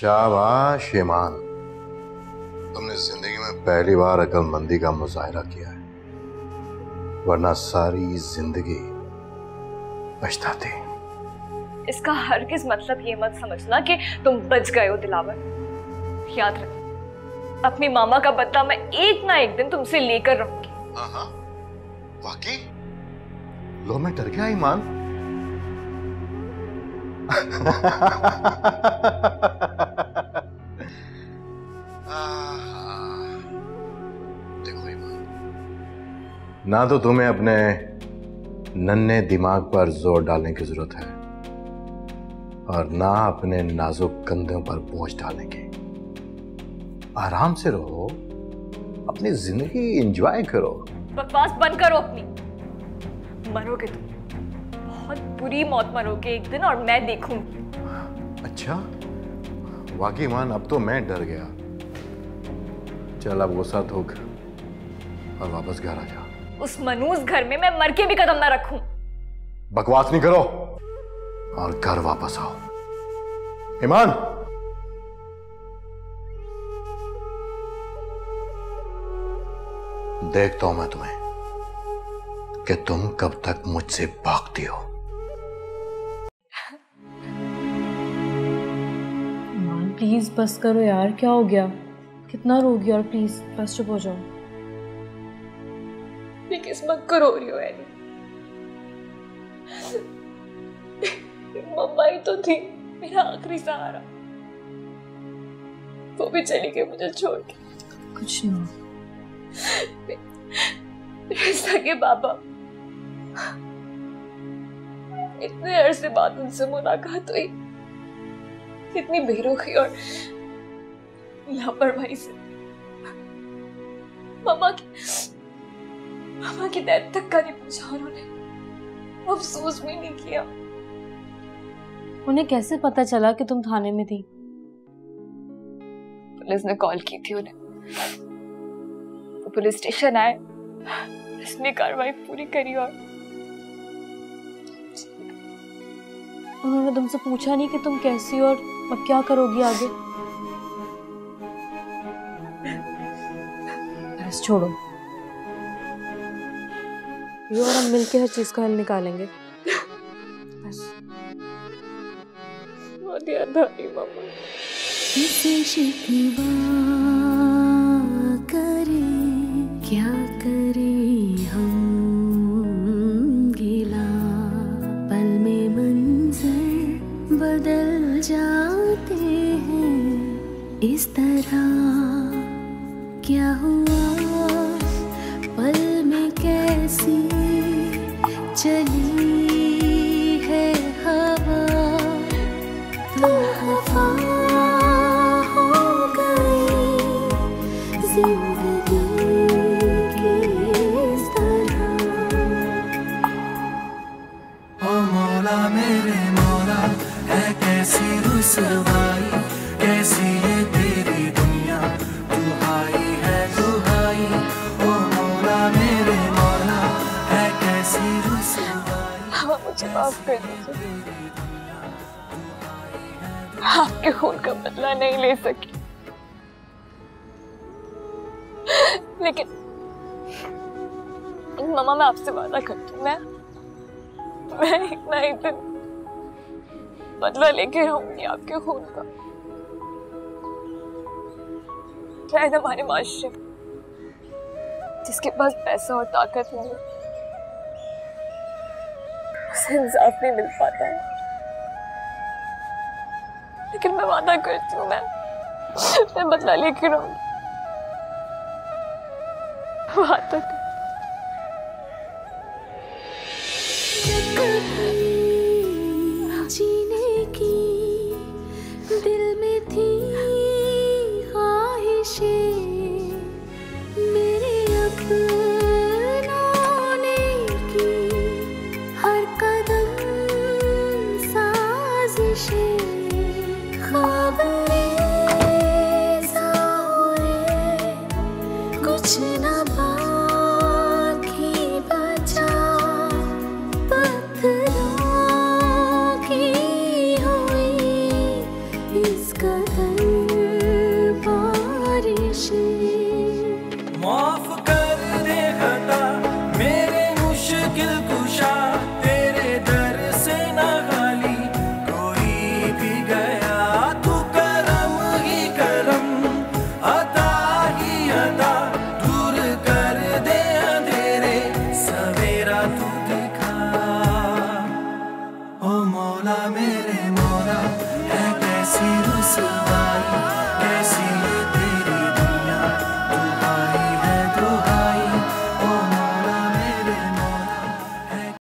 शाबाश ईमान, तुमने जिंदगी में पहली बार अक्लमंदी का मुजाहिरा किया है, वरना सारी जिंदगी पछताते। इसका हरगिज़ मतलब ये मत समझना कि तुम बच गए हो दिलावर। याद रख, अपनी मामा का बदला मैं एक ना एक दिन तुमसे लेकर रहूंगी। हाँ, वाकई? लो, मैं डर गया ईमान। देखो ईमान, ना तो तुम्हें अपने नन्हे दिमाग पर जोर डालने की जरूरत है और ना अपने नाजुक कंधों पर बोझ डालने की। आराम से रहो, अपनी जिंदगी एंजॉय करो। बकवास बंद करो अपनी। मरोगे तुम, बहुत बुरी मौत मरोगे एक दिन, और मैं देखूंगी। अच्छा, वाकई मान, अब तो मैं डर गया। चल अब गुस्सा थूक और वापस घर आ जा। उस मनूस घर में मैं मर के भी कदम ना रखूं। बकवास नहीं करो और घर वापस आओ। ईमान, देखता हूं मैं तुम्हें कि तुम कब तक मुझसे भागती हो। प्लीज बस करो यार, क्या हो गया? कितना रोगी, और प्लीज बस चुप हो जाओ। मैं किस्मत को रो रही हूँ एनी। मम्मा ही तो थी मेरा आखिरी सहारा, वो भी चली गई मुझे छोड़ के। कुछ नहीं हुआ। मेरे सगे बाबा, इतने अरसे बाद उनसे मुलाकात हुई, कितनी बेरुखी और लापरवाही से मामा की डेथ तक का नहीं पूछा, उन्होंने अफसोस भी नहीं किया। उन्हें कैसे पता चला कि तुम थाने में थी? पुलिस ने कॉल की थी उन्हें, वो पुलिस स्टेशन आए, इसने कार्रवाई पूरी करी और उन्होंने तुमसे पूछा नहीं कि तुम कैसी हो और अब क्या करोगी आगे? बस छोड़ो, ये और हम मिलके हर चीज का हल निकालेंगे। बस बहुत याद आई मम्मा। किसे शिकवा करे, क्या करे हम गिला, पल में मंजर बदल जाते हैं इस तरह। क्या हुआ पल में कैसी चली है हवा, तो खफा हो गई जिंदगी की इस तरह। ओ मौला मेरे मौला, है कैसी रुसवाई, कैसी ये तेरी दुनिया, तू हाई है तू हाई। ओ मौला मेरे मौला, है कैसी रुसवाई। हाँ, मुझे माफ कर दीजिए, आपके खून का बदला नहीं ले सकी, लेकिन मामा मैं आपसे वादा करती हूँ, मैं इतना ही दिन बदला लेके रहूंगी आपके खून का। शायद हमारे माशरे में जिसके पास पैसा और ताकत नहीं, उसे इंसाफ नहीं मिल पाता है, लेकिन मैं वादा करती हूँ मैं बदला लेके रहूंगी। वादा करती। जीने की दिल में थी